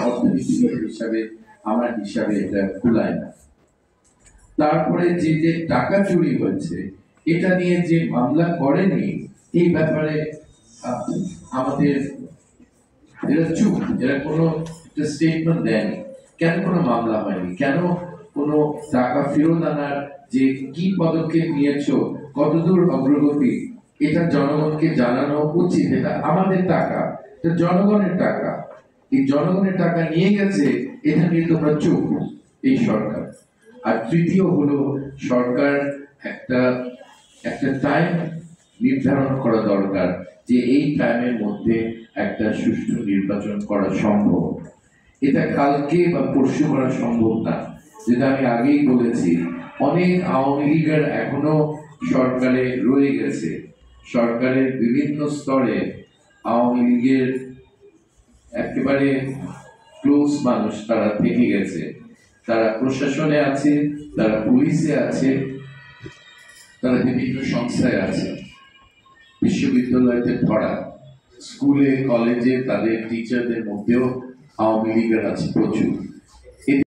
অর্থনীতিবিদ হিসাবে আমার হিসাবে এটা কুলায় না। তারপরে যে যে টাকা চুরি হয়েছে এটা নিয়ে যে মামলা করেনি এই ব্যাপারে আমাদের এরা চুপ, এরা কোনো স্টেটমেন্ট দেয়নি। কেন কোনো মামলা হয়নি, কেন কোনো টাকা ফেরত আনার যে কি পদক্ষেপ নিয়েছো, কতদূর অগ্রগতি, এটা জনগণকে জানানো উচিত। এটা আমাদের টাকা, এটা জনগণের টাকা, এই জনগণের টাকা নিয়ে গেছে, এটা নিয়ে তোমরা চুপ এই সরকার। আর তৃতীয় হলো সরকার একটা একটা টাইম নির্ধারণ করা দরকার যে এই টাইমের মধ্যে একটা সুষ্ঠু নির্বাচন করা সম্ভব। এটা কালকে বা পরশু করা সম্ভব না। যেটা আমি আগেই বলেছি, অনেক আওয়ামী লীগের এখনো সরকারে রয়ে গেছে। সরকারের বিভিন্ন স্তরে আওয়ামী লীগের একেবারে ক্লোজ মানুষ তারা থেকে গেছে। তারা প্রশাসনে আছে, তারা পুলিশে আছে, তারা বিভিন্ন সংস্থায় আছে, বিশ্ববিদ্যালয়তে পড়া, স্কুলে কলেজে তাদের টিচারদের মধ্যেও আওয়ামী লীগের আছে প্রচুর।